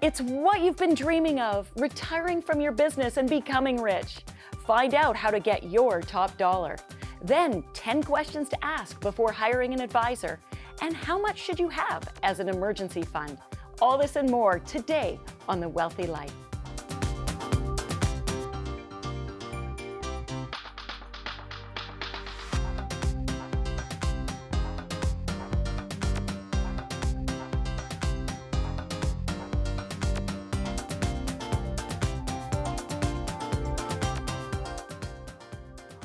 It's what you've been dreaming of, retiring from your business and becoming rich. Find out how to get your top dollar. Then 10 questions to ask before hiring an advisor. And how much should you have as an emergency fund? All this and more today on The Wealthy Life.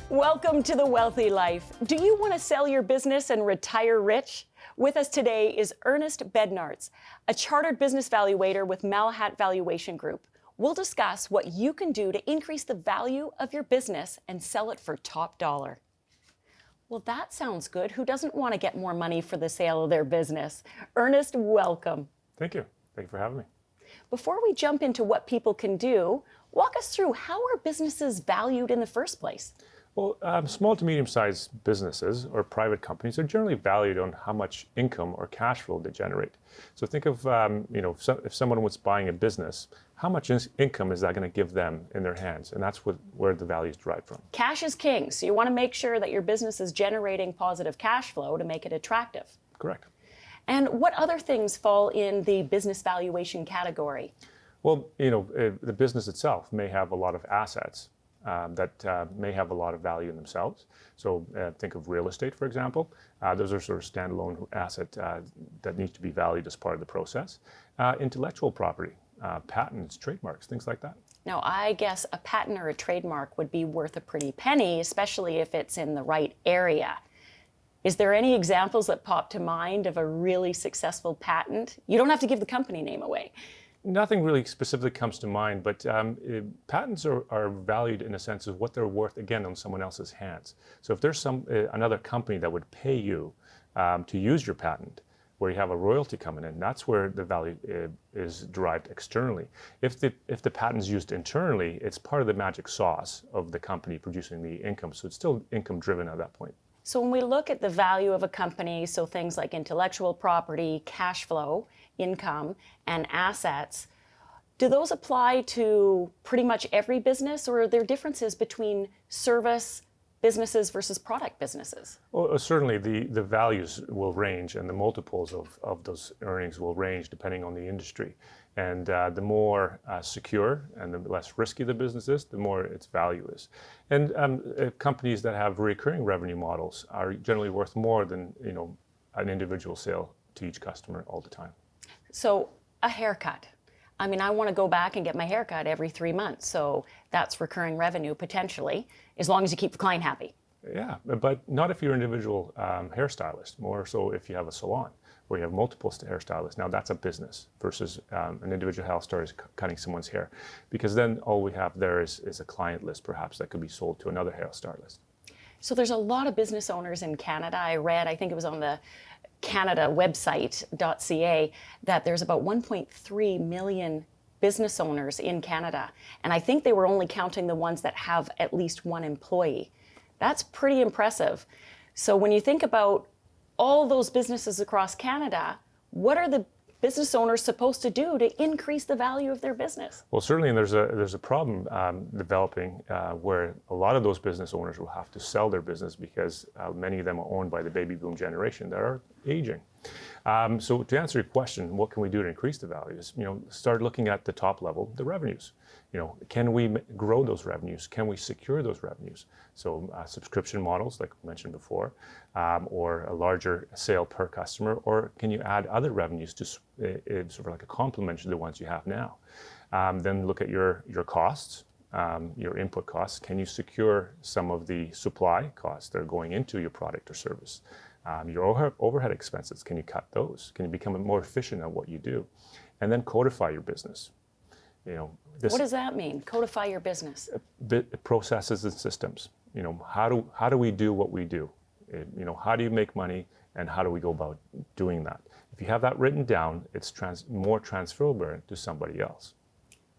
Welcome to The Wealthy Life. Do you want to sell your business and retire rich? With us today is Ernest Bednarz, a chartered business valuator with Malahat Valuation Group. We'll discuss what you can do to increase the value of your business and sell it for top dollar. Well, that sounds good. Who doesn't want to get more money for the sale of their business? Ernest, welcome. Thank you. Thank you for having me. Before we jump into what people can do, walk us through how are businesses valued in the first place? Well, small to medium-sized businesses or private companies are generally valued on how much income or cash flow they generate. So think of, if someone was buying a business, how much income is that going to give them in their hands? And that's where the value is derived from. Cash is king, so you want to make sure that your business is generating positive cash flow to make it attractive. Correct. And what other things fall in the business valuation category? Well, the business itself may have a lot of assets that may have a lot of value in themselves. So think of real estate, for example. Those are sort of standalone assets that need to be valued as part of the process. Intellectual property, patents, trademarks, things like that. Now, I guess a patent or a trademark would be worth a pretty penny, especially if it's in the right area. Is there any examples that pop to mind of a really successful patent? You don't have to give the company name away. Nothing really specifically comes to mind, but patents are valued in a sense of what they're worth, again, on someone else's hands. So if there's another company that would pay you to use your patent, where you have a royalty coming in, that's where the value is derived externally. If the patent's used internally, it's part of the magic sauce of the company producing the income, so it's still income driven at that point. So when we look at the value of a company, so things like intellectual property, cash flow, income, and assets, do those apply to pretty much every business, or are there differences between service businesses versus product businesses? Well, certainly the values will range, and the multiples of those earnings will range depending on the industry. And the more secure and the less risky the business is, the more its value is. And companies that have recurring revenue models are generally worth more than an individual sale to each customer all the time. So a haircut. I mean, I want to go back and get my haircut every 3 months. So that's recurring revenue potentially, as long as you keep the client happy. Yeah, but not if you're an individual hairstylist, more so if you have a salon where you have multiple hairstylists. Now that's a business versus an individual hairstylist cutting someone's hair, because then all we have there is a client list perhaps that could be sold to another hairstylist. So there's a lot of business owners in Canada. I think it was on the Canada website.ca, that there's about 1.3 million business owners in Canada. And I think they were only counting the ones that have at least one employee. That's pretty impressive. So when you think about all those businesses across Canada, what are the business owners supposed to do to increase the value of their business? Well, certainly, and there's a problem developing where a lot of those business owners will have to sell their business because many of them are owned by the baby boom generation that are aging. So to answer your question, what can we do to increase the values? Start looking at the top level, the revenues. Can we grow those revenues? Can we secure those revenues? So subscription models, like we mentioned before, or a larger sale per customer, or can you add other revenues to sort of like a complement to the ones you have now? Then look at your costs, your input costs. Can you secure some of the supply costs that are going into your product or service? Your overhead expenses, can you cut those? Can you become more efficient at what you do? And then codify your business. What does that mean? Codify your business? Processes and systems. How do we do what we do? How do you make money, and how do we go about doing that? If you have that written down, it's more transferable to somebody else.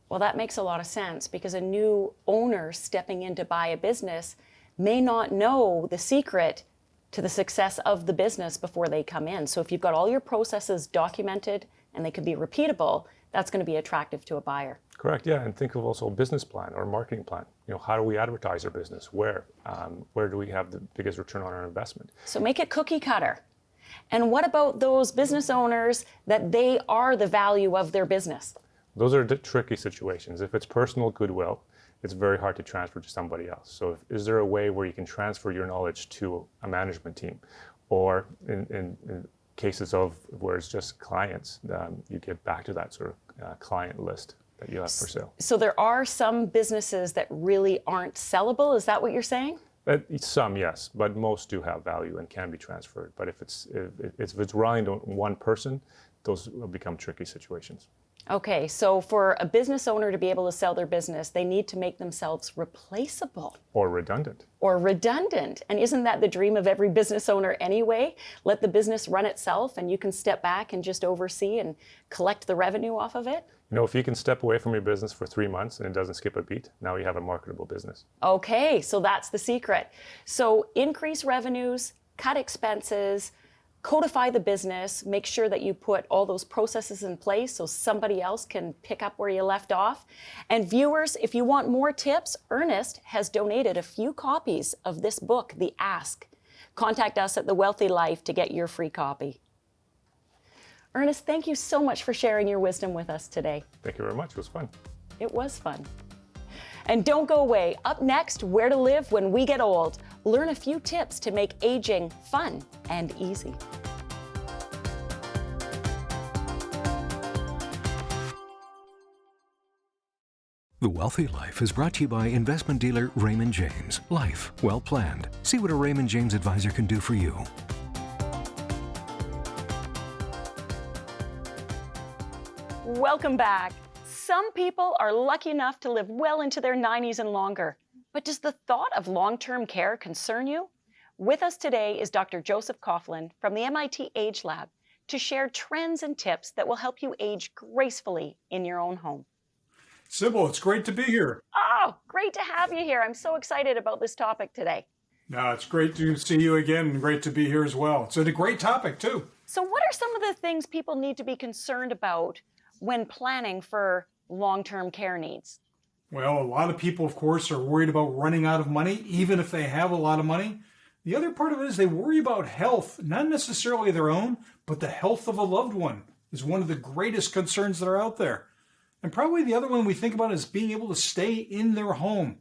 Well, that makes a lot of sense, because a new owner stepping in to buy a business may not know the secret to the success of the business before they come in. So if you've got all your processes documented and they can be repeatable, that's going to be attractive to a buyer. Correct, yeah, and think of also a business plan or a marketing plan. How do we advertise our business? Where do we have the biggest return on our investment? So make it cookie cutter. And what about those business owners that they are the value of their business? Those are the tricky situations. If it's personal goodwill, it's very hard to transfer to somebody else. So is there a way where you can transfer your knowledge to a management team? Or in cases of where it's just clients, you get back to that sort of client list that you have for sale. So there are some businesses that really aren't sellable. Is that what you're saying? Some, yes, but most do have value and can be transferred. But if it's relying on one person, those will become tricky situations. Okay, so for a business owner to be able to sell their business, they need to make themselves replaceable. Or redundant. Or redundant. And isn't that the dream of every business owner anyway? Let the business run itself and you can step back and just oversee and collect the revenue off of it? If you can step away from your business for 3 months and it doesn't skip a beat, now you have a marketable business. Okay, so that's the secret. So increase revenues, cut expenses, codify the business, make sure that you put all those processes in place so somebody else can pick up where you left off. And viewers, if you want more tips, Ernest has donated a few copies of this book, The Ask. Contact us at The Wealthy Life to get your free copy. Ernest, thank you so much for sharing your wisdom with us today. Thank you very much. It was fun. It was fun. And don't go away. Up next, Where to Live When We Get Old. Learn a few tips to make aging fun and easy. The Wealthy Life is brought to you by investment dealer Raymond James. Life well planned. See what a Raymond James advisor can do for you. Welcome back. Some people are lucky enough to live well into their 90s and longer. But does the thought of long-term care concern you? With us today is Dr. Joseph Coughlin from the MIT Age Lab to share trends and tips that will help you age gracefully in your own home. Sybil, it's great to be here. Oh, great to have you here. I'm so excited about this topic today. No, it's great to see you again and great to be here as well. It's a great topic, too. So what are some of the things people need to be concerned about when planning for long-term care needs? Well, a lot of people, of course, are worried about running out of money, even if they have a lot of money. The other part of it is they worry about health, not necessarily their own, but the health of a loved one is one of the greatest concerns that are out there. And probably the other one we think about is being able to stay in their home.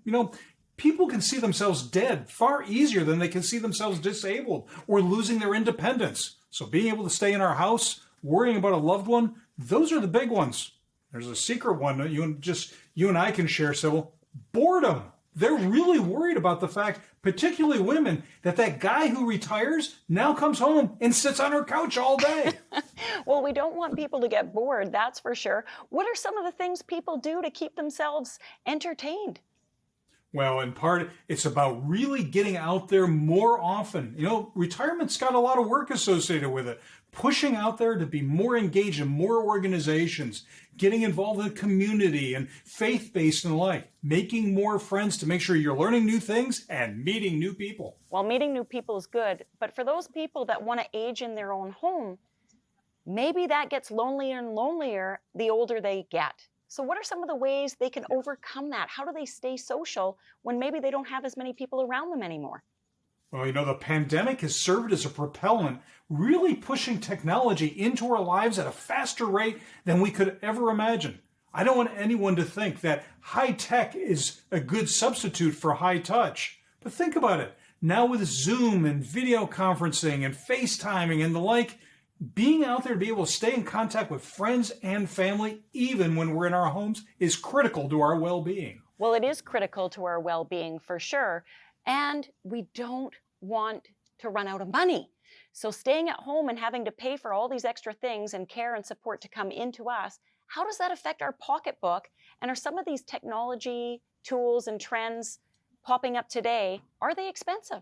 People can see themselves dead far easier than they can see themselves disabled or losing their independence. So being able to stay in our house, worrying about a loved one, those are the big ones. There's a secret one that you and I can share, Sybil. Boredom. They're really worried about the fact, particularly women, that guy who retires now comes home and sits on her couch all day. Well, we don't want people to get bored, that's for sure. What are some of the things people do to keep themselves entertained? Well, in part, it's about really getting out there more often. Retirement's got a lot of work associated with it. Pushing out there to be more engaged in more organizations, getting involved in the community and faith-based and the like, making more friends to make sure you're learning new things and meeting new people. Well, meeting new people is good, but for those people that want to age in their own home, maybe that gets lonelier and lonelier the older they get. So what are some of the ways they can overcome that? How do they stay social when maybe they don't have as many people around them anymore? Well, the pandemic has served as a propellant, really pushing technology into our lives at a faster rate than we could ever imagine. I don't want anyone to think that high tech is a good substitute for high touch. But think about it. Now with Zoom and video conferencing and FaceTiming and the like, being out there to be able to stay in contact with friends and family, even when we're in our homes, is critical to our well-being. Well, it is critical to our well-being for sure. And we don't want to run out of money. So staying at home and having to pay for all these extra things and care and support to come into us, how does that affect our pocketbook? And are some of these technology tools and trends popping up today, are they expensive?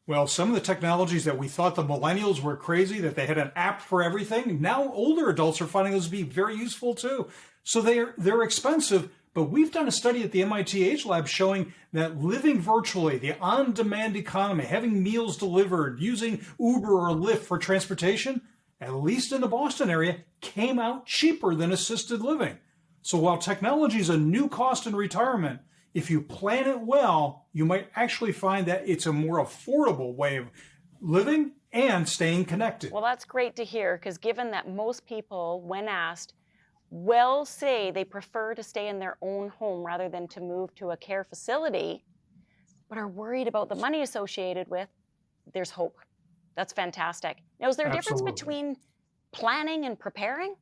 Well, some of the technologies that we thought the millennials were crazy, that they had an app for everything, now older adults are finding those to be very useful too. So they're expensive, but we've done a study at the MIT Age Lab showing that living virtually, the on-demand economy, having meals delivered, using Uber or Lyft for transportation, at least in the Boston area, came out cheaper than assisted living. So while technology is a new cost in retirement, if you plan it well, you might actually find that it's a more affordable way of living and staying connected. Well, that's great to hear, because given that most people, when asked, will say they prefer to stay in their own home rather than to move to a care facility, but are worried about the money associated with, there's hope. That's fantastic. Now, is there a difference Absolutely. between planning and preparing?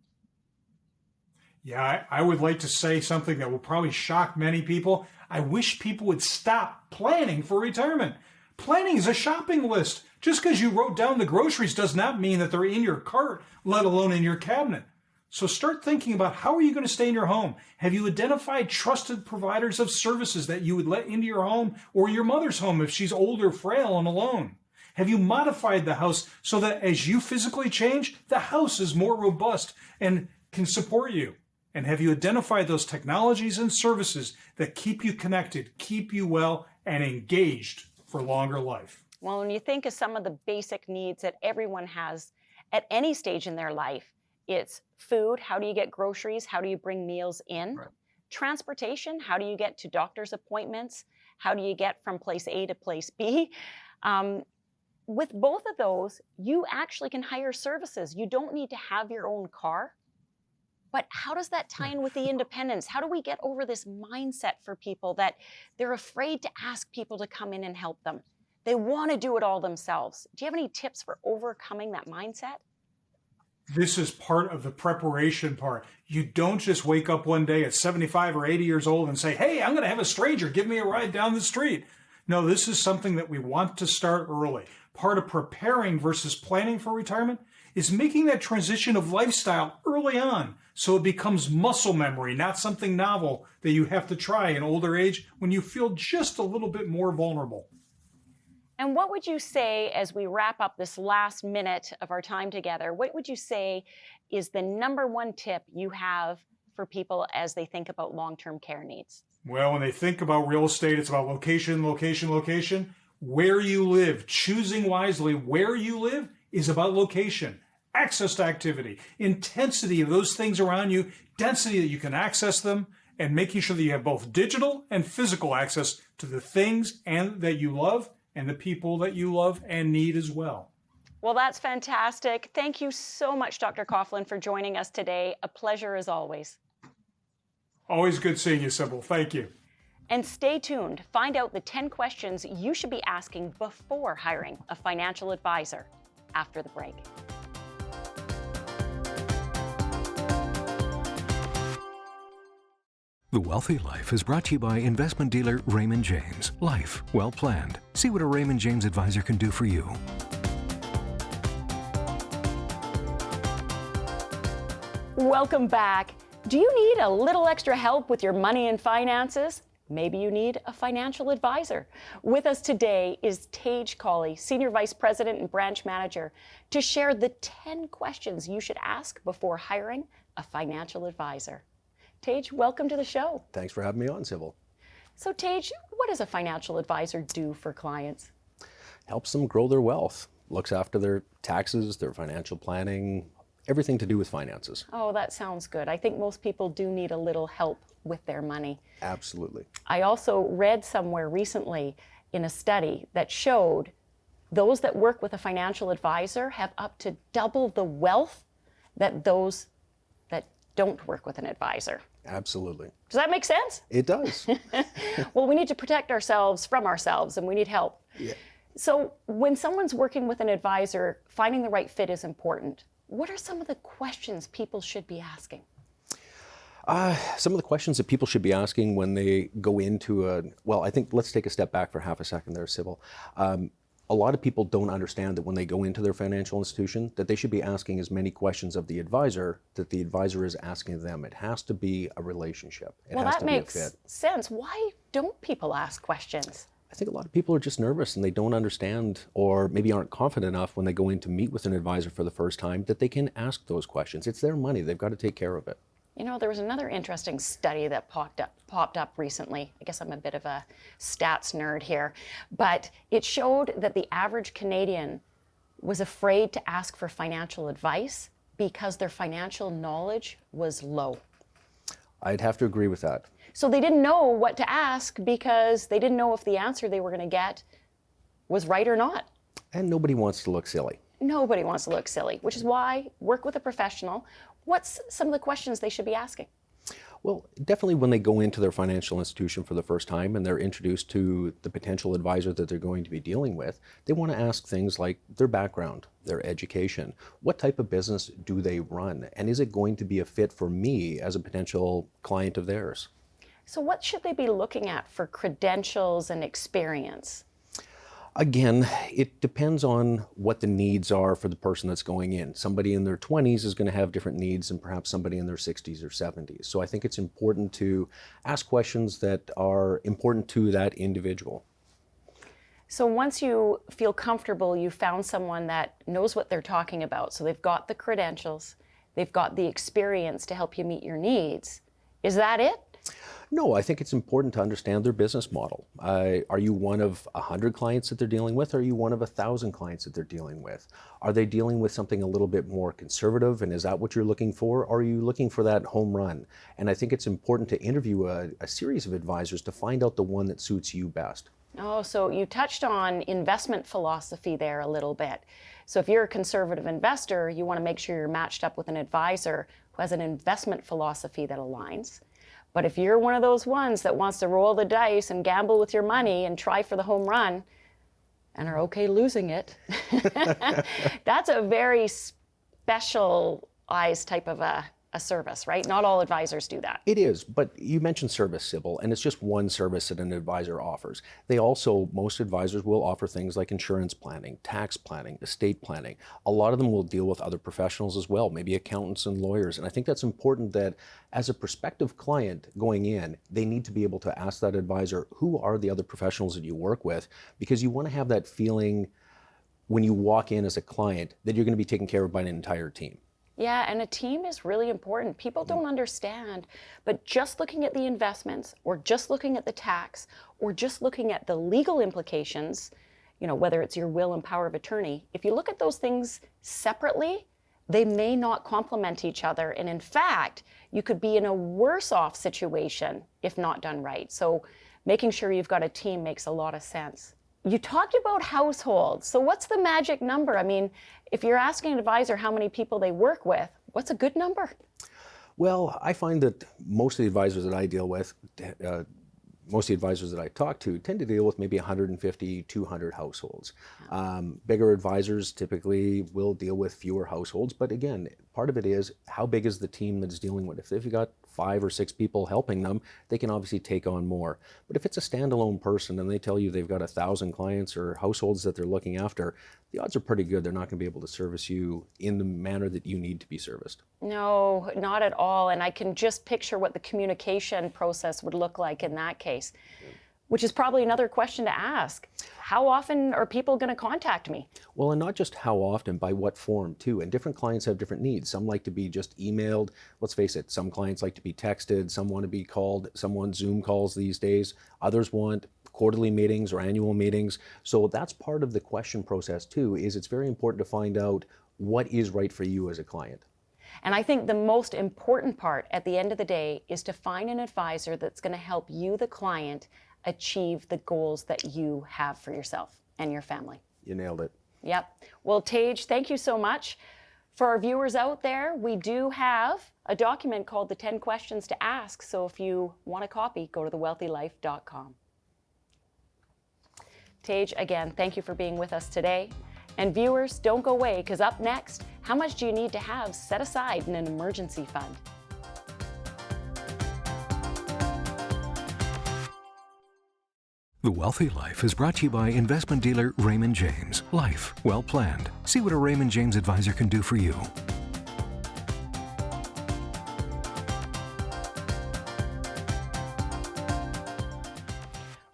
Yeah, I would like to say something that will probably shock many people. I wish people would stop planning for retirement. Planning is a shopping list. Just because you wrote down the groceries does not mean that they're in your cart, let alone in your cabinet. So start thinking about, how are you going to stay in your home? Have you identified trusted providers of services that you would let into your home or your mother's home if she's older, frail, and alone? Have you modified the house so that as you physically change, the house is more robust and can support you? And have you identified those technologies and services that keep you connected, keep you well, and engaged for longer life? Well, when you think of some of the basic needs that everyone has at any stage in their life, it's food. How do you get groceries? How do you bring meals in? Right. Transportation. How do you get to doctor's appointments? How do you get from place A to place B? With both of those, you actually can hire services. You don't need to have your own car. But how does that tie in with the independence? How do we get over this mindset for people that they're afraid to ask people to come in and help them? They want to do it all themselves. Do you have any tips for overcoming that mindset? This is part of the preparation part. You don't just wake up one day at 75 or 80 years old and say, hey, I'm going to have a stranger give me a ride down the street. No, this is something that we want to start early. Part of preparing versus planning for retirement is making that transition of lifestyle early on so it becomes muscle memory, not something novel that you have to try in older age when you feel just a little bit more vulnerable. And what would you say, as we wrap up this last minute of our time together, what would you say is the number one tip you have for people as they think about long-term care needs? Well, when they think about real estate, it's about location, location, location. Where you live, choosing wisely where you live is about location, access to activity, intensity of those things around you, density that you can access them, and making sure that you have both digital and physical access to the things and that you love and the people that you love and need as well. Well, that's fantastic. Thank you so much, Dr. Coughlin, for joining us today. A pleasure as always. Always good seeing you, Sybil. Thank you. And stay tuned. Find out the 10 questions you should be asking before hiring a financial advisor after the break. The Wealthy Life is brought to you by investment dealer Raymond James. Life well planned. See what a Raymond James advisor can do for you. Welcome back. Do you need a little extra help with your money and finances? Maybe you need a financial advisor. With us today is Tage Colley, Senior Vice President and Branch Manager, to share the 10 questions you should ask before hiring a financial advisor. Tage, welcome to the show. Thanks for having me on, Sybil. So Tage, what does a financial advisor do for clients? Helps them grow their wealth, looks after their taxes, their financial planning, everything to do with finances. Oh, that sounds good. I think most people do need a little help with their money. Absolutely. I also read somewhere recently in a study that showed those that work with a financial advisor have up to double the wealth that those that don't work with an advisor. Absolutely. Does that make sense? It does. Well, we need to protect ourselves from ourselves, and we need help. Yeah. So when someone's working with an advisor, finding the right fit is important. What are some of the questions people should be asking? Some of the questions that people should be asking when they go into I think let's take a step back for half a second there, Sybil. A lot of people don't understand that when they go into their financial institution, that they should be asking as many questions of the advisor that the advisor is asking them. It has to be a relationship. It has that to be a makes fit. sense. Why don't people ask questions? I think a lot of people are just nervous and they don't understand, or maybe aren't confident enough when they go in to meet with an advisor for the first time, that they can ask those questions. It's their money. They've got to take care of it. You know, there was another interesting study that popped up recently. I guess I'm a bit of a stats nerd here, but it showed that the average Canadian was afraid to ask for financial advice because their financial knowledge was low. I'd have to agree with that. So they didn't know what to ask because they didn't know if the answer they were going to get was right or not. And nobody wants to look silly. Nobody wants to look silly, which is why work with a professional. What's some of the questions they should be asking? Well, definitely when they go into their financial institution for the first time and they're introduced to the potential advisor that they're going to be dealing with, they want to ask things like their background, their education, what type of business do they run, and is it going to be a fit for me as a potential client of theirs? So what should they be looking at for credentials and experience? Again, it depends on what the needs are for the person that's going in. Somebody in their 20s is going to have different needs than perhaps somebody in their 60s or 70s. So I think it's important to ask questions that are important to that individual. So once you feel comfortable, you found someone that knows what they're talking about. So they've got the credentials, they've got the experience to help you meet your needs. Is that it? No, I think it's important to understand their business model. Are you one of 100 clients that they're dealing with? Or are you one of 1,000 clients that they're dealing with? Are they dealing with something a little bit more conservative, and is that what you're looking for? Or are you looking for that home run? And I think it's important to interview a series of advisors to find out the one that suits you best. Oh, so you touched on investment philosophy there a little bit. So if you're a conservative investor, you want to make sure you're matched up with an advisor who has an investment philosophy that aligns. But if you're one of those ones that wants to roll the dice and gamble with your money and try for the home run and are okay losing it, that's a very specialized type of a service, right? Not all advisors do that. It is, but you mentioned service, Sybil, and it's just one service that an advisor offers. They also, most advisors will offer things like insurance planning, tax planning, estate planning. A lot of them will deal with other professionals as well, maybe accountants and lawyers. And I think that's important that as a prospective client going in, they need to be able to ask that advisor, who are the other professionals that you work with? Because you want to have that feeling when you walk in as a client that you're going to be taken care of by an entire team. Yeah, and a team is really important. People don't understand, but just looking at the investments or just looking at the tax or just looking at the legal implications, whether it's your will and power of attorney, if you look at those things separately, they may not complement each other. And in fact, you could be in a worse off situation if not done right. So making sure you've got a team makes a lot of sense. You talked about households. So what's the magic number? I mean, if you're asking an advisor how many people they work with, what's a good number? Well, I find that most of the advisors that I deal with, most of the advisors that I talk to tend to deal with maybe 150, 200 households. Bigger advisors typically will deal with fewer households, but again, part of it is how big is the team that's dealing with it. If you've got 5 or 6 people helping them, they can obviously take on more. But if it's a standalone person and they tell you they've got 1,000 clients or households that they're looking after, the odds are pretty good they're not going to be able to service you in the manner that you need to be serviced. No, not at all. And I can just picture what the communication process would look like in that case, which is probably another question to ask. How often are people going to contact me? Well, and not just how often, by what form too. And different clients have different needs. Some like to be just emailed. Let's face it, some clients like to be texted. Some want to be called. Some want Zoom calls these days. Others want quarterly meetings or annual meetings. So that's part of the question process too, is it's very important to find out what is right for you as a client. And I think the most important part at the end of the day is to find an advisor that's going to help you, the client, achieve the goals that you have for yourself and your family. You nailed it. Yep. Well, Tage, thank you so much. For our viewers out there, we do have a document called the 10 Questions to Ask. So if you want a copy, go to thewealthylife.com. Tage, again, thank you for being with us today. And viewers, don't go away, because up next, how much do you need to have set aside in an emergency fund? The Wealthy Life is brought to you by investment dealer Raymond James. Life well planned. See what a Raymond James advisor can do for you.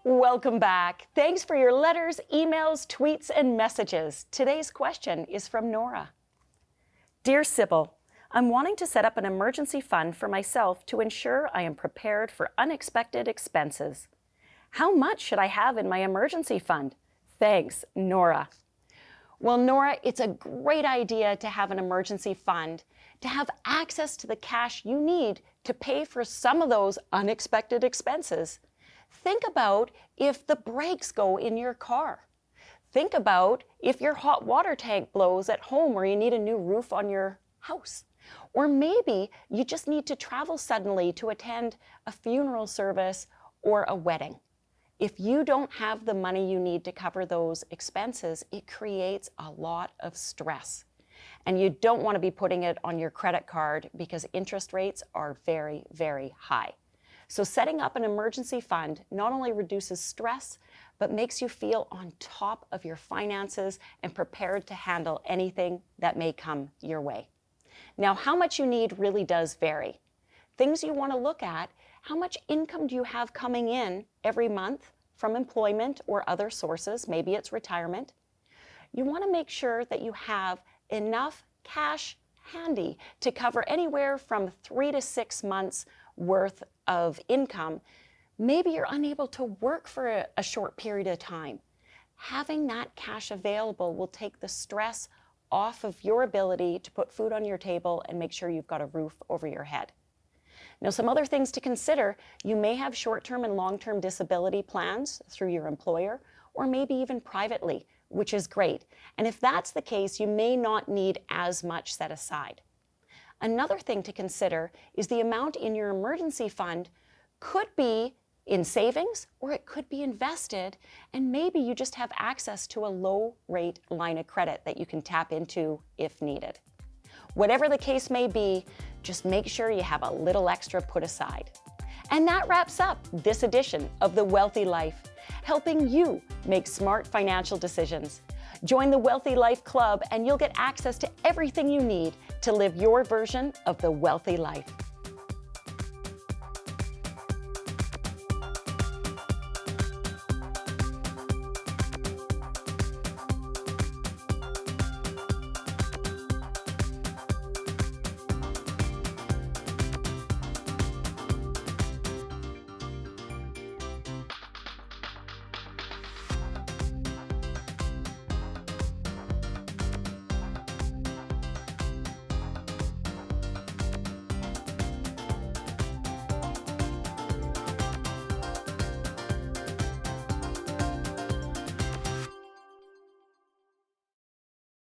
Welcome back. Thanks for your letters, emails, tweets, and messages. Today's question is from Nora. Dear Sybil, I'm wanting to set up an emergency fund for myself to ensure I am prepared for unexpected expenses. How much should I have in my emergency fund? Thanks, Nora. Well, Nora, it's a great idea to have an emergency fund, to have access to the cash you need to pay for some of those unexpected expenses. Think about if the brakes go in your car. Think about if your hot water tank blows at home or you need a new roof on your house. Or maybe you just need to travel suddenly to attend a funeral service or a wedding. If you don't have the money you need to cover those expenses, it creates a lot of stress. And you don't want to be putting it on your credit card because interest rates are very, very high. So setting up an emergency fund not only reduces stress, but makes you feel on top of your finances and prepared to handle anything that may come your way. Now, how much you need really does vary. Things you want to look at: how much income do you have coming in every month from employment or other sources? Maybe it's retirement. You want to make sure that you have enough cash handy to cover anywhere from 3 to 6 months worth of income. Maybe you're unable to work for a short period of time. Having that cash available will take the stress off of your ability to put food on your table and make sure you've got a roof over your head. Now, some other things to consider: you may have short-term and long-term disability plans through your employer, or maybe even privately, which is great. And if that's the case, you may not need as much set aside. Another thing to consider is the amount in your emergency fund could be in savings, or it could be invested, and maybe you just have access to a low-rate line of credit that you can tap into if needed. Whatever the case may be, just make sure you have a little extra put aside. And that wraps up this edition of The Wealthy Life, helping you make smart financial decisions. Join the Wealthy Life Club and you'll get access to everything you need to live your version of the wealthy life.